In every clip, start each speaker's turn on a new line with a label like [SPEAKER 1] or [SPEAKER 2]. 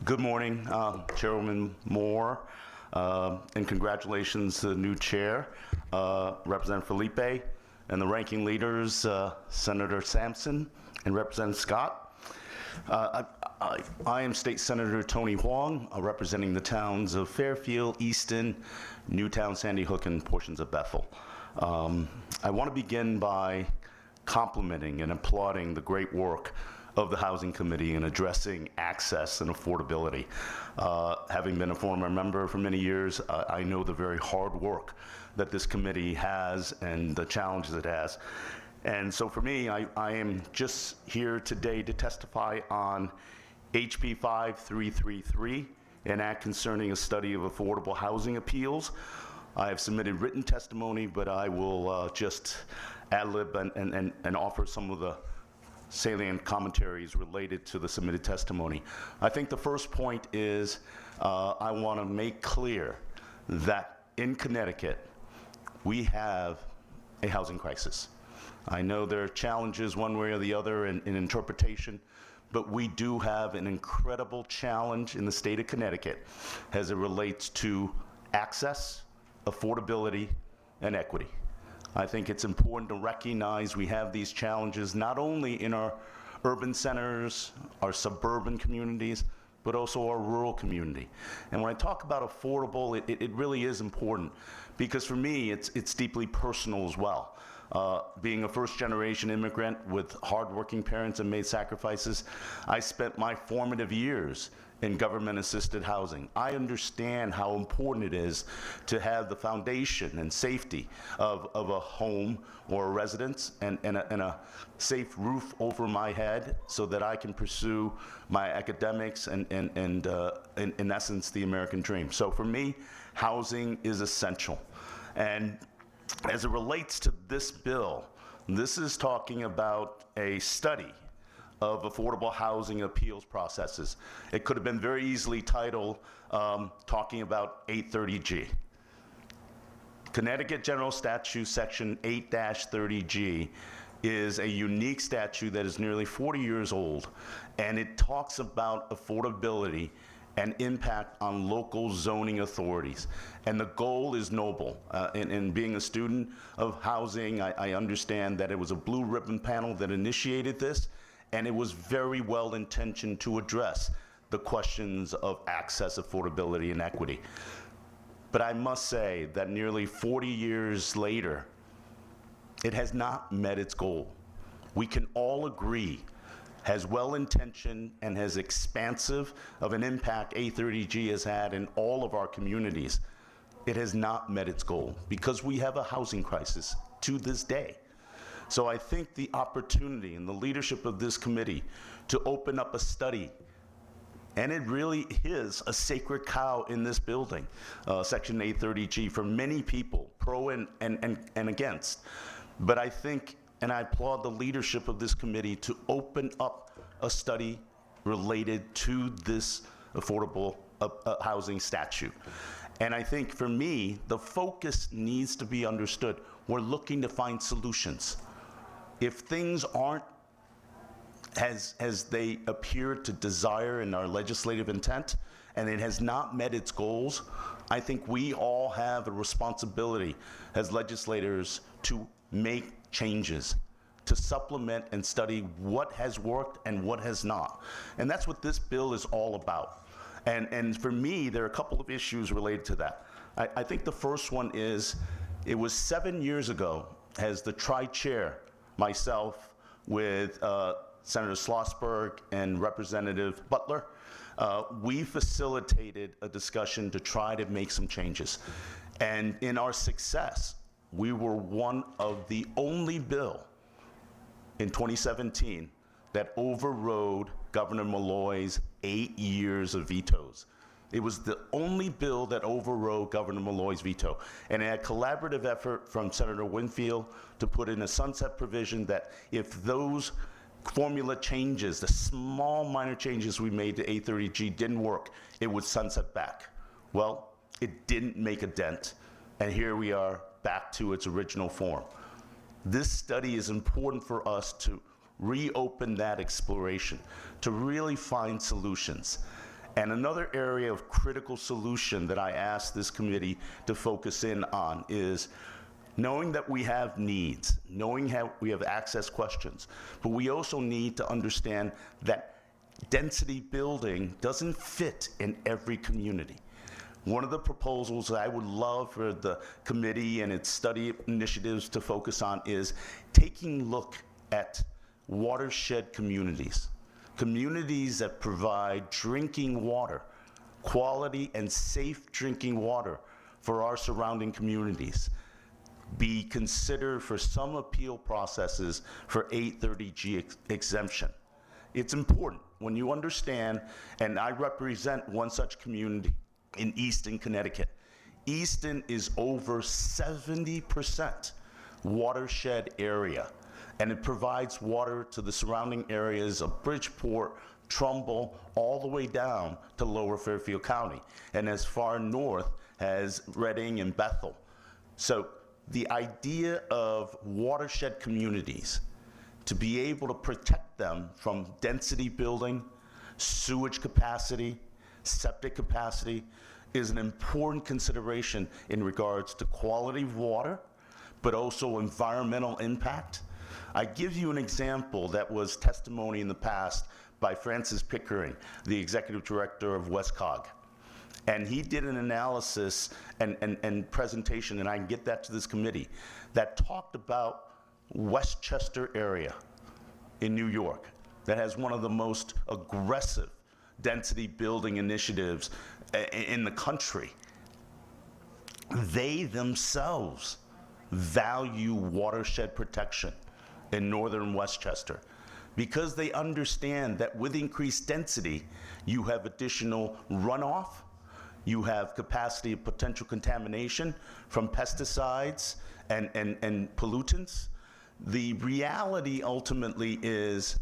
[SPEAKER 1] Good morning, Chairwoman Moore, and congratulations to the new chair, Representative Felipe, and the ranking leaders, Senator Sampson and Representative Scott. I am State Senator Tony Hwang, representing the towns of Fairfield, Easton, Newtown, Sandy Hook, and portions of Bethel. I want to begin by complimenting and applauding the great work of the Housing Committee in addressing access and affordability. Having been a former member for many years, I know the very hard work that this committee has and the challenges it has. And so for me, I am just here today to testify on HB 5333, an act concerning a study of affordable housing appeals. I have submitted written testimony, but I will just ad-lib and offer some of the salient commentaries related to the submitted testimony. I think the first point is I want to make clear that in Connecticut, we have a housing crisis. I know there are challenges one way or the other in interpretation, but we do have an incredible challenge in the state of Connecticut as it relates to access, affordability, and equity. I think it's important to recognize we have these challenges not only in our urban centers, our suburban communities, but also our rural community. And when I talk about affordable, it really is important because for me, it's deeply personal as well. Being a first-generation immigrant with hardworking parents and made sacrifices, I spent my formative years in government-assisted housing. I understand how important it is to have the foundation and safety of a home or a residence and a safe roof over my head so that I can pursue my academics and in essence, the American dream. So for me, housing is essential. And as it relates to this bill, this is talking about a study of affordable housing appeals processes. It could have been very easily titled talking about 830G. Connecticut General Statute Section 8-30G is a unique statute that is nearly 40 years old, and it talks about affordability and impact on local zoning authorities. And the goal is noble. In being a student of housing, I understand that it was a blue ribbon panel that initiated this, and it was very well intentioned to address the questions of access, affordability, and equity. But I must say that nearly 40 years later, it has not met its goal. We can all agree, as well-intentioned and as expansive of an impact 830G has had in all of our communities, it has not met its goal because we have a housing crisis to this day. So I think the opportunity and the leadership of this committee to open up a study, and it really is a sacred cow in this building, Section 830G, for many people, pro and against. But I think, and I applaud the leadership of this committee to open up a study related to this affordable housing statute. And I think for me, the focus needs to be understood. We're looking to find solutions. If things aren't as they appear to desire in our legislative intent, and it has not met its goals, I think we all have a responsibility as legislators to make changes, to supplement and study what has worked and what has not. And that's what this bill is all about. And for me, there are a couple of issues related to that. I think the first one is, it was 7 years ago as the tri-chair, myself with Senator Schlossberg and Representative Butler, we facilitated a discussion to try to make some changes. And in our success, we were one of the only bill in 2017 that overrode Governor Malloy's 8 years of vetoes. It was the only bill that overrode Governor Malloy's veto. And a collaborative effort from Senator Winfield to put in a sunset provision that if those formula changes, the small minor changes we made to 830G didn't work, it would sunset back. Well, it didn't make a dent. And here we are back to its original form. This study is important for us to reopen that exploration, to really find solutions. And another area of critical solution that I asked this committee to focus in on is knowing that we have needs, knowing how we have access questions, but we also need to understand that density building doesn't fit in every community. One of the proposals that I would love for the committee and its study initiatives to focus on is taking a look at watershed communities, communities that provide drinking water, quality and safe drinking water for our surrounding communities, be considered for some appeal processes for 830G exemption. It's important when you understand, and I represent one such community in Easton, Connecticut. Easton is over 70% watershed area, and it provides water to the surrounding areas of Bridgeport, Trumbull, all the way down to Lower Fairfield County, and as far north as Reading and Bethel. So the idea of watershed communities, to be able to protect them from density building, sewage capacity, septic capacity, is an important consideration in regards to quality of water, but also environmental impact. I give you an example that was testimony in the past by Francis Pickering, the executive director of WestCog. And he did an analysis and presentation, and I can get that to this committee, that talked about Westchester area in New York that has one of the most aggressive density building initiatives in the country. They themselves value watershed protection in northern Westchester because they understand that with increased density, you have additional runoff, you have capacity of potential contamination from pesticides and pollutants. The reality ultimately is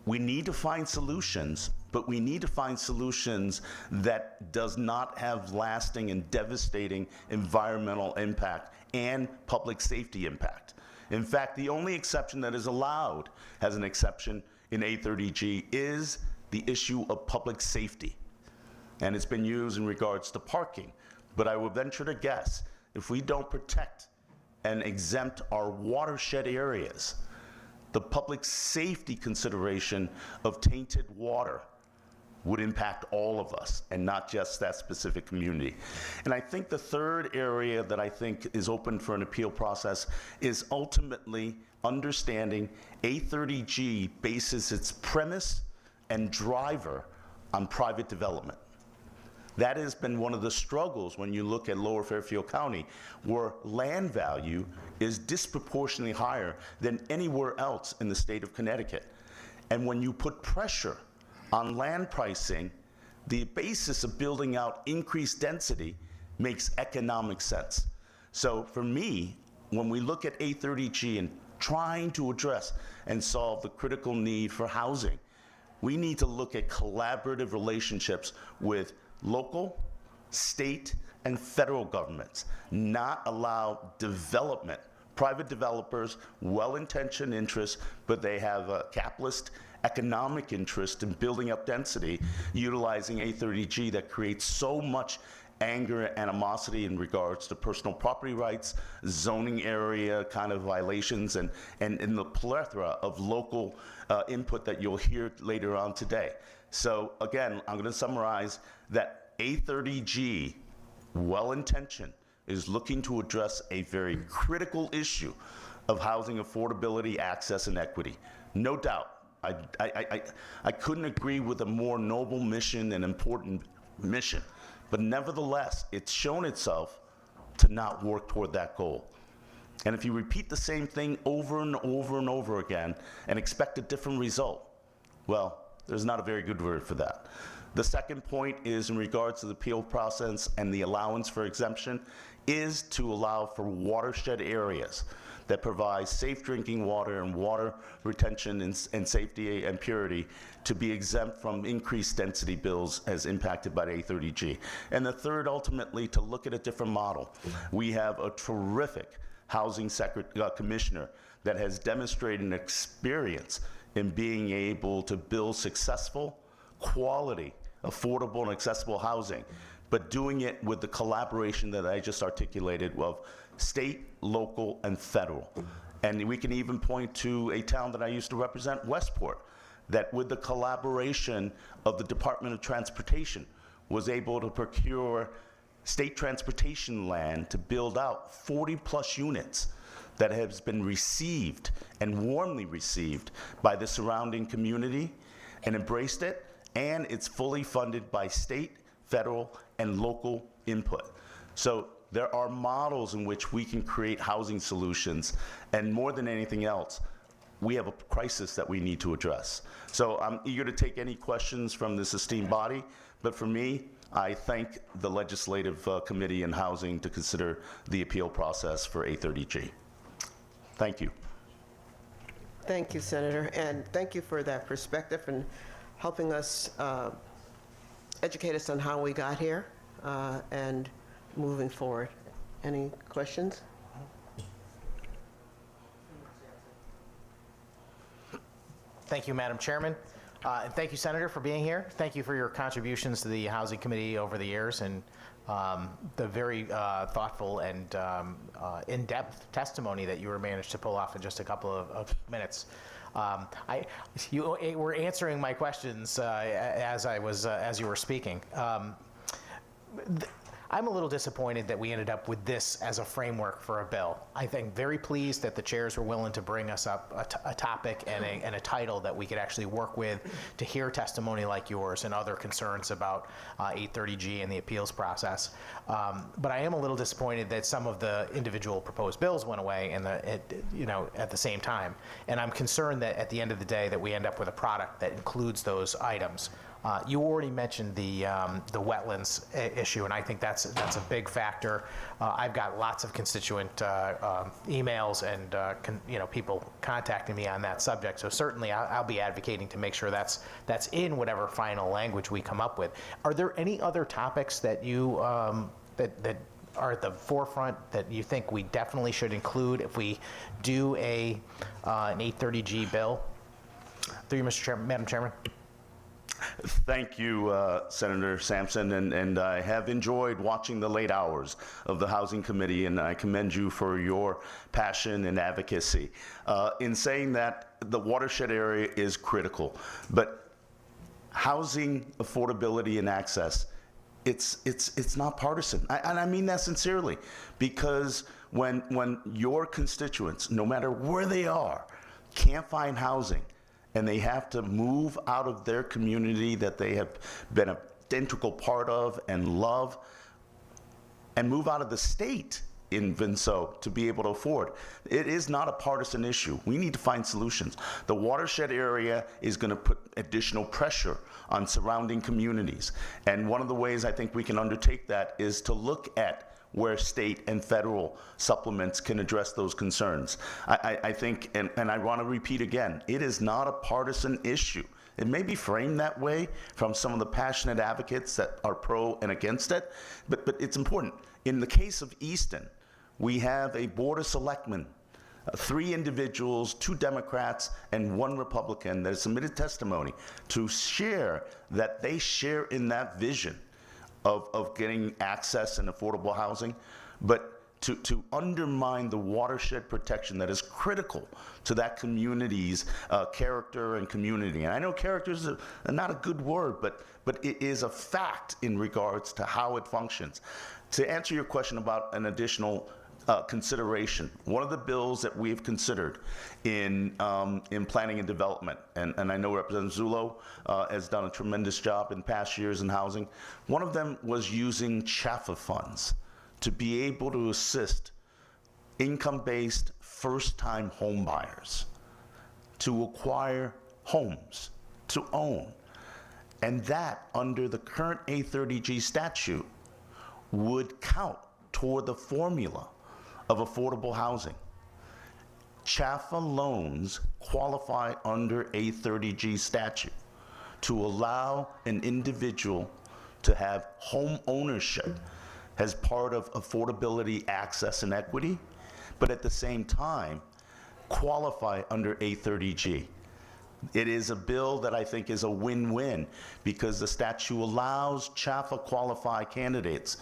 [SPEAKER 1] we need to find solutions, but we need to find solutions that does not have lasting and devastating environmental impact and public safety impact. In fact, the only exception that is allowed as an exception in 830G is the issue of public safety. And it's been used in regards to parking. But I would venture to guess, if we don't protect and exempt our watershed areas, the public safety consideration of tainted water would impact all of us and not just that specific community. And I think the third area that I think is open for an appeal process is ultimately understanding 830G bases its premise and driver on private development. That has been one of the struggles when you look at Lower Fairfield County, where land value is disproportionately higher than anywhere else in the state of Connecticut. And when you put pressure on land pricing, the basis of building out increased density makes economic sense. So for me, when we look at 830G and trying to address and solve the critical need for housing, we need to look at collaborative relationships with local, state, and federal governments, not allow development, private developers, well-intentioned interests, but they have a capitalist economic interest in building up density, utilizing 830G that creates so much anger and animosity in regards to personal property rights, zoning area kind of violations, and the plethora of local input that you'll hear later on today. So again, I'm going to summarize that 830G, well-intentioned, is looking to address a very critical issue of housing affordability, access, and equity. No doubt, I couldn't agree with a more noble mission and important mission, but nevertheless, it's shown itself to not work toward that goal. And if you repeat the same thing over and over and over again and expect a different result, well, there's not a very good word for that. The second point is in regards to the appeal process and the allowance for exemption is to allow for watershed areas that provide safe drinking water and water retention and safety and purity to be exempt from increased density bills as impacted by the 830G. And the third, ultimately, to look at a different model. We have a terrific housing commissioner that has demonstrated an experience in being able to build successful, quality affordable and accessible housing, but doing it with the collaboration that I just articulated of state, local, and federal. And we can even point to a town that I used to represent, Westport, that with the collaboration of the Department of Transportation was able to procure state transportation land to build out 40+ units that has been received and warmly received by the surrounding community and embraced it, and it's fully funded by state, federal, and local input. So there are models in which we can create housing solutions, and more than anything else, we have a crisis that we need to address. So I'm eager to take any questions from this esteemed body, but for me, I thank the Legislative Committee in Housing to consider the appeal process for A30G. Thank you.
[SPEAKER 2] Thank you, Senator, and thank you for that perspective and helping us educate us on how we got here and moving forward. Any questions?
[SPEAKER 3] Thank you, Madam Chairman. And thank you, Senator, for being here. Thank you for your contributions to the Housing Committee over the years and the very thoughtful and in-depth testimony that you were managed to pull off in just a couple of minutes. You were answering my questions as you were speaking. I'm a little disappointed that we ended up with this as a framework for a bill. I think very pleased that the chairs were willing to bring us up a topic and a title that we could actually work with to hear testimony like yours and other concerns about 830G and the appeals process. But I am a little disappointed that some of the individual proposed bills went away at the same time. And I'm concerned that at the end of the day that we end up with a product that includes those items. You already mentioned the wetlands issue, and I think that's a big factor. I've got lots of constituent emails and people contacting me on that subject. So certainly I'll be advocating to make sure that's in whatever final language we come up with. Are there any other topics that you that are at the forefront that you think we definitely should include if we do an 830G bill? Through you, Mr. Chairman, Madam Chairman.
[SPEAKER 1] Thank you, Senator Sampson, and I have enjoyed watching the late hours of the Housing Committee, and I commend you for your passion and advocacy. In saying that, the watershed area is critical, but housing affordability and access, it's not partisan, and I mean that sincerely, because when your constituents, no matter where they are, can't find housing, and they have to move out of their community that they have been an integral part of and love, and move out of the state even so to be able to afford. It is not a partisan issue. We need to find solutions. The watershed area is going to put additional pressure on surrounding communities. And one of the ways I think we can undertake that is to look at where state and federal supplements can address those concerns. I think, and I want to repeat again, it is not a partisan issue. It may be framed that way from some of the passionate advocates that are pro and against it, but it's important. In the case of Easton, we have a board of selectmen, 3 individuals, 2 Democrats, and 1 Republican that has submitted testimony to share that they share in that vision of getting access and affordable housing, but to undermine the watershed protection that is critical to that community's character and community. And I know character is not a good word, but it is a fact in regards to how it functions. To answer your question about an additional consideration, one of the bills that we've considered in planning and development, and I know Representative Zullo has done a tremendous job in past years in housing. One of them was using CHAFA funds to be able to assist income-based first-time home buyers to acquire homes, to own. And that, under the current A30G statute, would count toward the formula of affordable housing. CHAFA loans qualify under A30G statute to allow an individual to have home ownership as part of affordability, access, and equity, but at the same time qualify under A30G. It is a bill that I think is a win-win because the statute allows CHAFA qualified candidates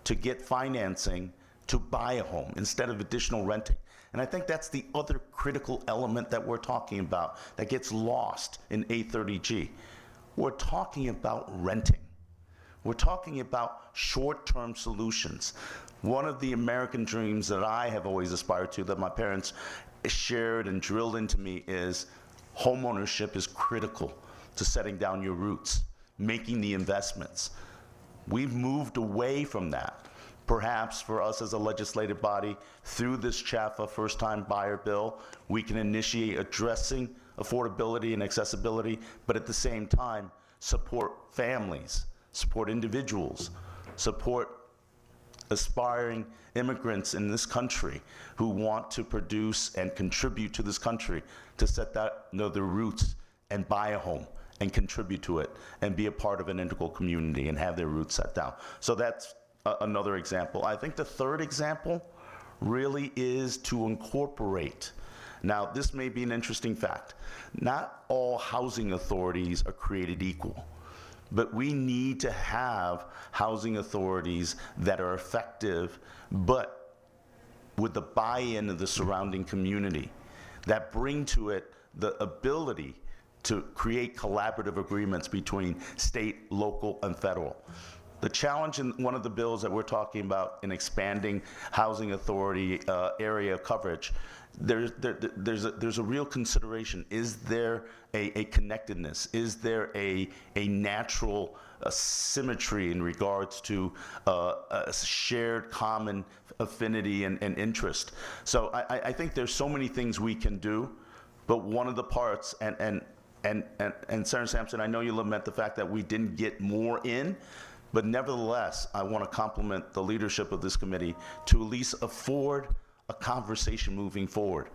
[SPEAKER 1] to get financing to buy a home instead of additional renting. And I think that's the other critical element that we're talking about that gets lost in 830G. We're talking about renting. We're talking about short-term solutions. One of the American dreams that I have always aspired to, that my parents shared and drilled into me, is homeownership is critical to setting down your roots, making the investments. We've moved away from that. Perhaps for us as a legislative body, through this CHAFA first-time buyer bill, we can initiate addressing affordability and accessibility, but at the same time, support families, support individuals, support aspiring immigrants in this country who want to produce and contribute to this country to set their roots and buy a home and contribute to it and be a part of an integral community and have their roots set down. So that's another example. I think the third example really is to incorporate. Now, this may be an interesting fact. Not all housing authorities are created equal. But we need to have housing authorities that are effective, but with the buy-in of the surrounding community, that bring to it the ability to create collaborative agreements between state, local, and federal. The challenge in one of the bills that we're talking about in expanding housing authority area coverage, there's a real consideration. Is there a connectedness? Is there a natural symmetry in regards to a shared common affinity and interest? So I think there's so many things we can do, but one of the parts, and Senator Sampson, I know you lament the fact that we didn't get more in, but nevertheless, I want to compliment the leadership of this committee to at least afford a conversation moving forward.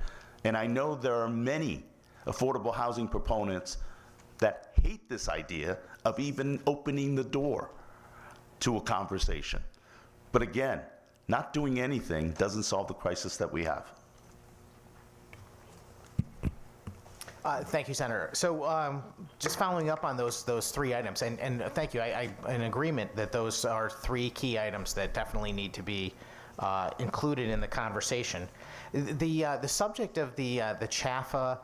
[SPEAKER 1] And I know there are many affordable housing proponents that hate this idea of even opening the door to a conversation. But again, not doing anything doesn't solve the crisis that we have.
[SPEAKER 3] Thank you, Senator. So just following up on those three items, and thank you, I'm in agreement that those are three key items that definitely need to be included in the conversation. The subject of the CHAFA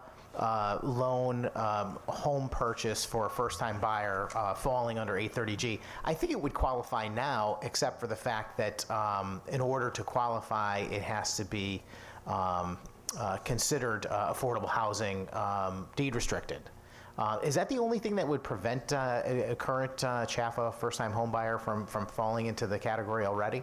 [SPEAKER 3] loan home purchase for a first-time buyer falling under 830G, I think it would qualify now, except for the fact that in order to qualify, it has to be considered affordable housing deed restricted. Is that the only thing that would prevent a current CHAFA first-time home buyer from falling into the category already?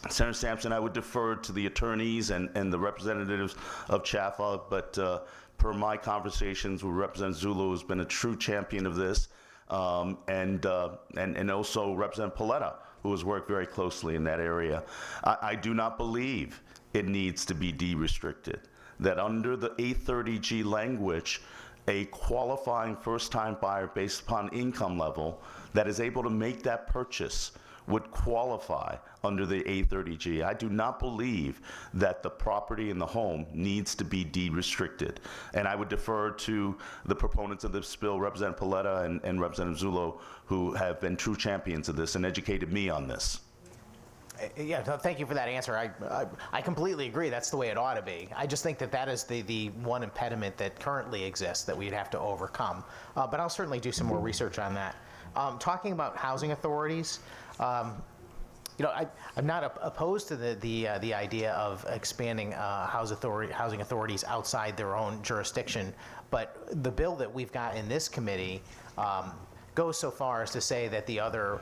[SPEAKER 1] Senator Sampson, I would defer to the attorneys and the representatives of CHAFA, but per my conversations with Representative Zulu, who's been a true champion of this, and also Representative Paletta, who has worked very closely in that area, I do not believe it needs to be de-restricted, that under the 830G language, a qualifying first-time buyer based upon income level that is able to make that purchase would qualify under the 830G. I do not believe that the property in the home needs to be de-restricted. And I would defer to the proponents of this bill, Representative Paletta and Representative Zulu, who have been true champions of this and educated me on this.
[SPEAKER 3] Yeah, thank you for that answer. I completely agree. That's the way it ought to be. I just think that that is the one impediment that currently exists that we'd have to overcome. But I'll certainly do some more research on that. Talking about housing authorities, you know, I'm not opposed to the idea of expanding housing authorities outside their own jurisdiction, but the bill that we've got in this committee goes so far as to say that the other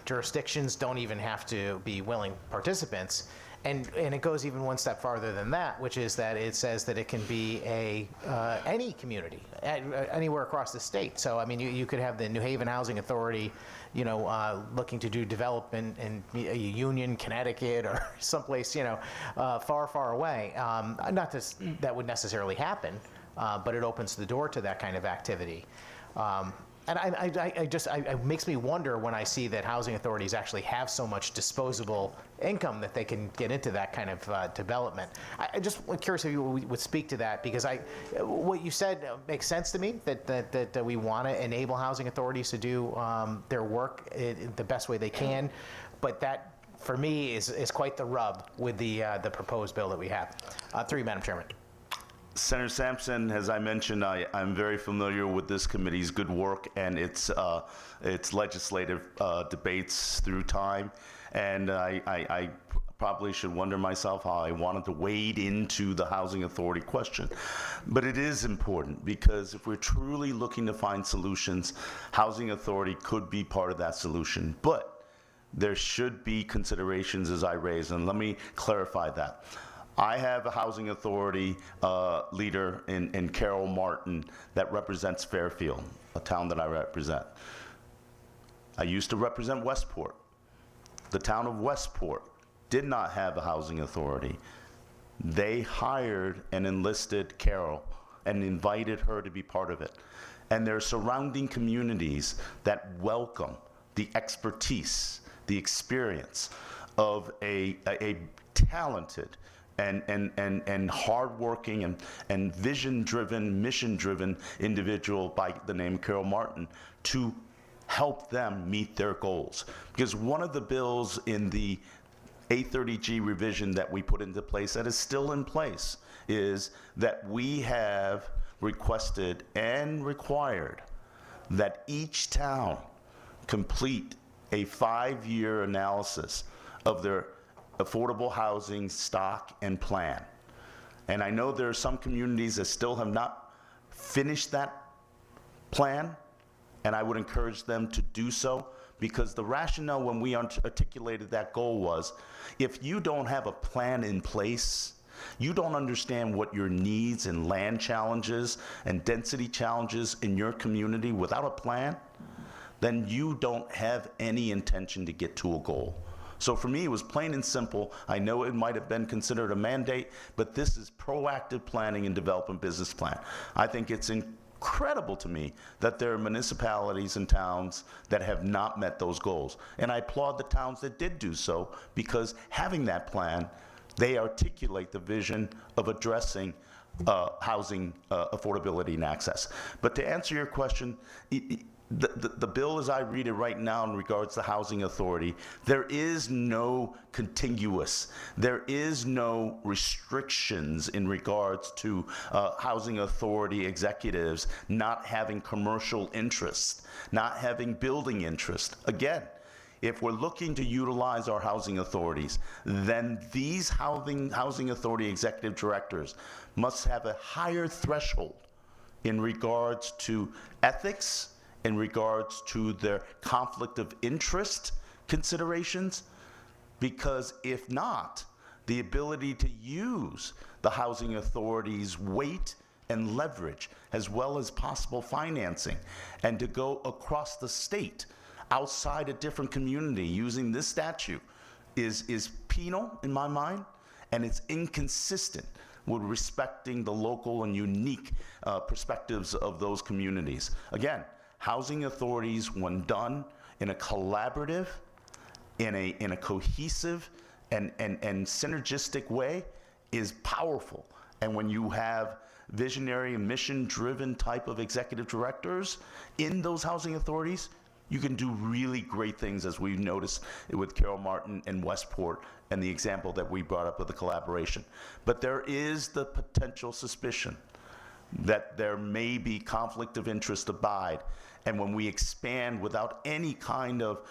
[SPEAKER 3] jurisdictions don't even have to be willing participants. And it goes even one step farther than that, which is that it says that it can be any community, anywhere across the state. So, I mean, you could have the New Haven Housing Authority, you know, looking to do development in Union, Connecticut, or someplace, you know, far, far away. Not that would necessarily happen, but it opens the door to that kind of activity. And it makes me wonder when I see that housing authorities actually have so much disposable income that they can get into that kind of development. I just was curious if you would speak to that, because what you said makes sense to me, that we want to enable housing authorities to do their work the best way they can, but that, for me, is quite the rub with the proposed bill that we have. Through you, Madam Chairman.
[SPEAKER 1] Senator Sampson, as I mentioned, I'm very familiar with this committee's good work and its legislative debates through time, and I probably should wonder myself how I wanted to wade into the housing authority question. But it is important, because if we're truly looking to find solutions, housing authority could be part of that solution. But there should be considerations, as I raised, and let me clarify that. I have a housing authority leader in Carroll Martin that represents Fairfield, a town that I represent. I used to represent Westport. The town of Westport did not have a housing authority. They hired and enlisted Carroll and invited her to be part of it. And there are surrounding communities that welcome the expertise, the experience of a talented and hardworking and vision-driven, mission-driven individual by the name Carroll Martin to help them meet their goals. Because one of the bills in the 830G revision that we put into place, that is still in place, is that we have requested and required that each town complete a 5-year analysis of their affordable housing stock and plan. And I know there are some communities that still have not finished that plan, and I would encourage them to do so, because the rationale when we articulated that goal was, if you don't have a plan in place, you don't understand what your needs and land challenges and density challenges in your community without a plan, then you don't have any intention to get to a goal. So for me, it was plain and simple. I know it might have been considered a mandate, but this is proactive planning and development business plan. I think it's incredible to me that there are municipalities and towns that have not met those goals. And I applaud the towns that did do so, because having that plan, they articulate the vision of addressing housing affordability and access. But to answer your question, the bill as I read it right now in regards to housing authority, there is no contiguous, there is no restrictions in regards to housing authority executives not having commercial interest, not having building interest. Again, if we're looking to utilize our housing authorities, then these housing authority executive directors must have a higher threshold in regards to ethics, in regards to their conflict of interest considerations, because if not, the ability to use the housing authority's weight and leverage, as well as possible financing, and to go across the state outside a different community using this statute is penal in my mind, and it's inconsistent with respecting the local and unique perspectives of those communities. Again, housing authorities, when done in a collaborative, in a cohesive and synergistic way, is powerful. And when you have visionary, mission-driven type of executive directors in those housing authorities, you can do really great things, as we've noticed with Carroll Martin and Westport and the example that we brought up with the collaboration. But there is the potential suspicion that there may be conflict of interest abide. And when we expand without any kind of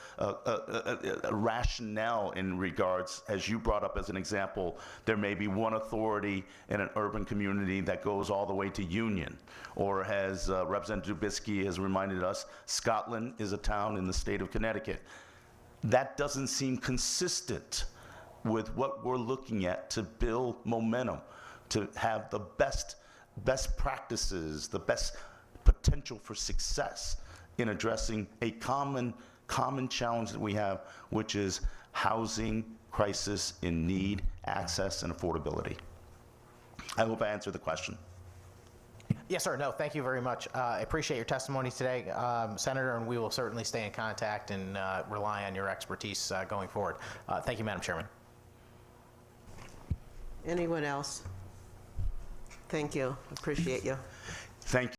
[SPEAKER 1] rationale in regards, as you brought up as an example, there may be one authority in an urban community that goes all the way to Union. Or as Representative Dubisky has reminded us, Scotland is a town in the state of Connecticut. That doesn't seem consistent with what we're looking at to build momentum, to have the best practices, the best potential for success in addressing a common challenge that we have, which is housing crisis in need, access, and affordability. I hope I answered the question.
[SPEAKER 3] Yes, sir. No, thank you very much. I appreciate your testimony today, Senator, and we will certainly stay in contact and rely on your expertise going forward. Thank you, Madam Chairman.
[SPEAKER 2] Anyone else? Thank you. Appreciate you.
[SPEAKER 1] Thank